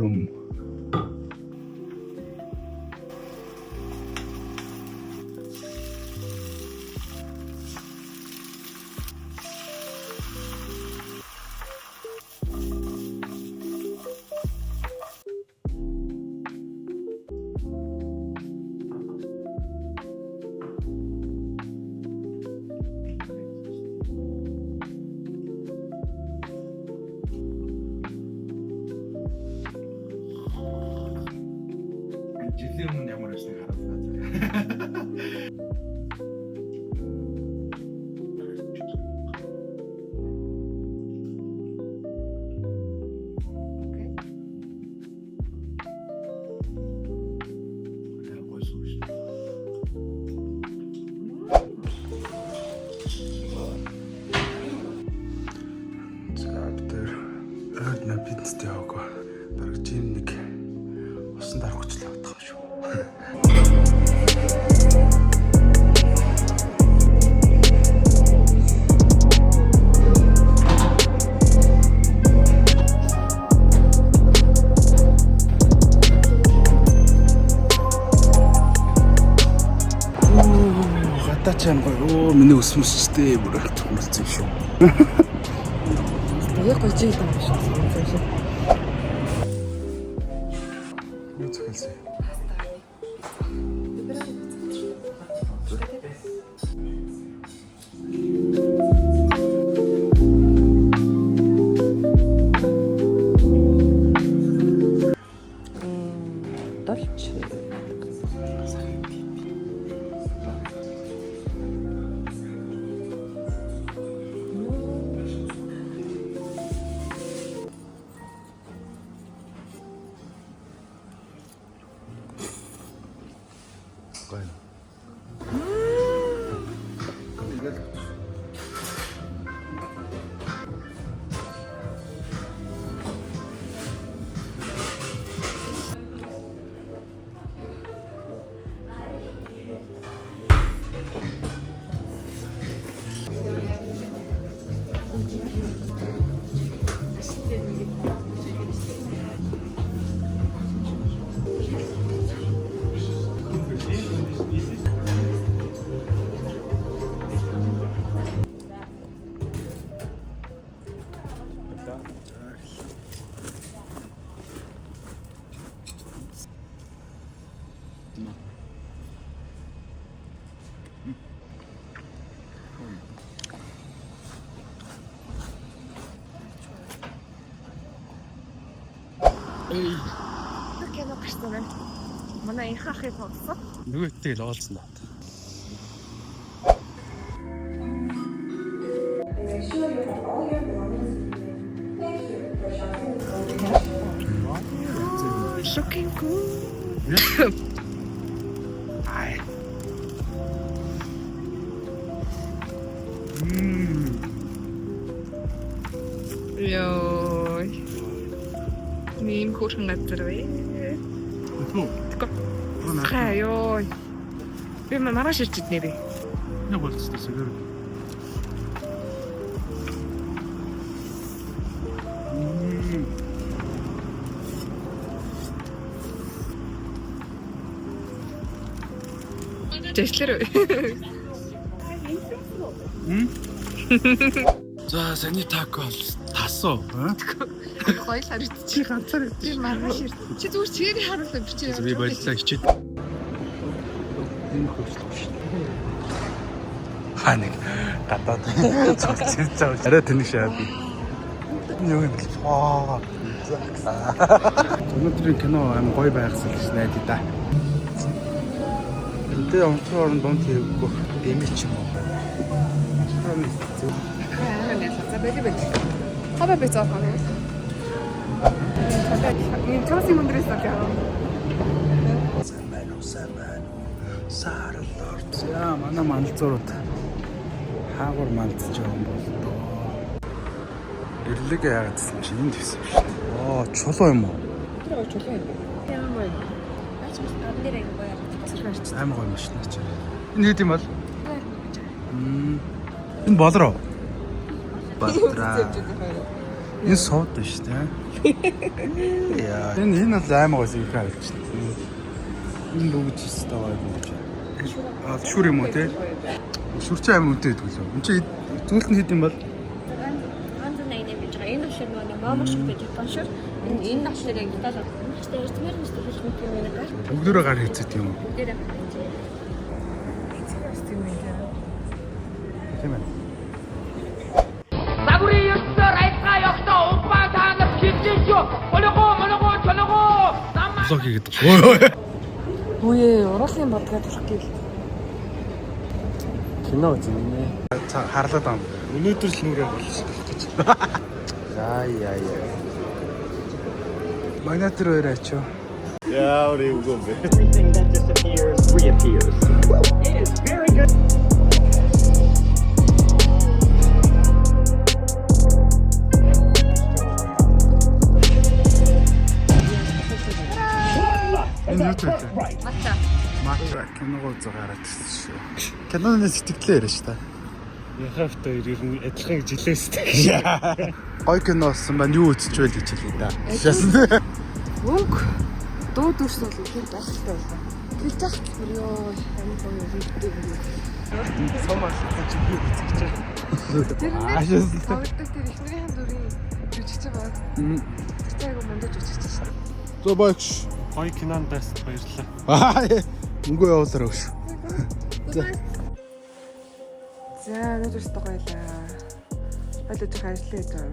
room. жилийн өмнө ямар байсан харуулсан. На бизнестэй яваагүй. Дараг жим нэг усан дарах хүчлээ бодох шүү. Гадаачаан гоё. Миний ус мөсчтэй бүр томолцсон шүү. Яг гоё жиг юм шиг. Үзүүлсэн. Долч. Кино гарсан байна. Манай их ахыг тоглосон. Нөгөөдтэй л оолцсон даа. Looking good. Ай. Йой. Ийм хөөрхөн газар вэ? Хаа ёо. Би маргааш ирчихэд нэрээ. Нэг болцсон сэгээр. Тэслэр. За саний тако бол тасуу. Гоё харагд чи ганцаар би маргааш ир. Чи зүгээр чигээр харуулсан бичээ. Би боллоо хичээд. Энэ хөшлөж шүү. Ханыг гадаад цогцолж байгаа. Арай тэнэг шаад. Юу юм бэ? Өнөөдрийн кино аим гоё байхсан гэж найдаа да. Тэ онцгой орон донд хийвгүй дэмэж юм уу? За бэлээ бэлээ. Хаваа бицаа ханаа. Энэ чоси мөндрээс таа. Саарлорд. Яа, манай мандалзуурууд хаагур мандалж байгаа юм бол доо. Ирлэг яагаадсан чи энд хийсэн шүү дээ. Оо, чулуу юм уу? Тэр чулуу юм. Яа мой. Аач бас гадны дээр аяг гоё харагдаж байна. Аймаг гоё машин аач. Энэ хэд юм бол? Энэ болроо. Батраа. Энэ сууд шүү дээ. Яа. Энэ бол аймаг бас их харагдаж байна. Энэ бүгд ч таваа бүгд. А шүр юм уу те? Шүрч аймаг үнэтэй гэдэг лөө. Энд чи зөвлөлт нь хэд юм бол? Ганц нэг гэж байгаа. Энэ шир нөгөө Монгол шир гэж Япон шир. Энэ нах шир яг Итали. Хэвээ эрдмээр нь шүү дээ хэлэх юм байна. Бүгдөө гар хийцэт юм уу? Дээр. Тийм ээ. Нагури юттер айтга явахта упаа таанаас хилжиж юу. Олого чолого. Блог хийгээд байгаа. Үе уруулын бодгаад болох гээл. Кино үзэнэ. Цаа харлаад байгаа юм. Өнөөдөр л нүрээ болсон гэж. Яа. Магнат руу ирээч. Яа, үгүй юм бэ. Everything that disappears reappears. It is very good. Энэ юу вэ? Матча. Матча киногоо зугаараад ирсэн шүү. Киноны сэтгэлээ яриа шүү та. Яхавтай ер нь адилхан гэж хэлээстэй. Гой кино болсон байна. Юу үзчихвэл гэж хэлээ да. Шаасан. Мөнгө дуу дүрс бол их байхтай байна. Тэгж яах вэ? Ёо, амин гоё хийдэг. Сомал гэж би үзчихэж. Тэр Аашаас. тавдаг тэр ихнэрийн дүрийн жүжигч байгаа. Тэр айгу мандаж жүжигч шүү дээ. Зөө багш. Гоё кинонд байсан баярлалаа. Мөнгө явуулаарай өгш. За, өнөөдөр өстө гоёлаа. Ойлоо жоо ажиллая даа.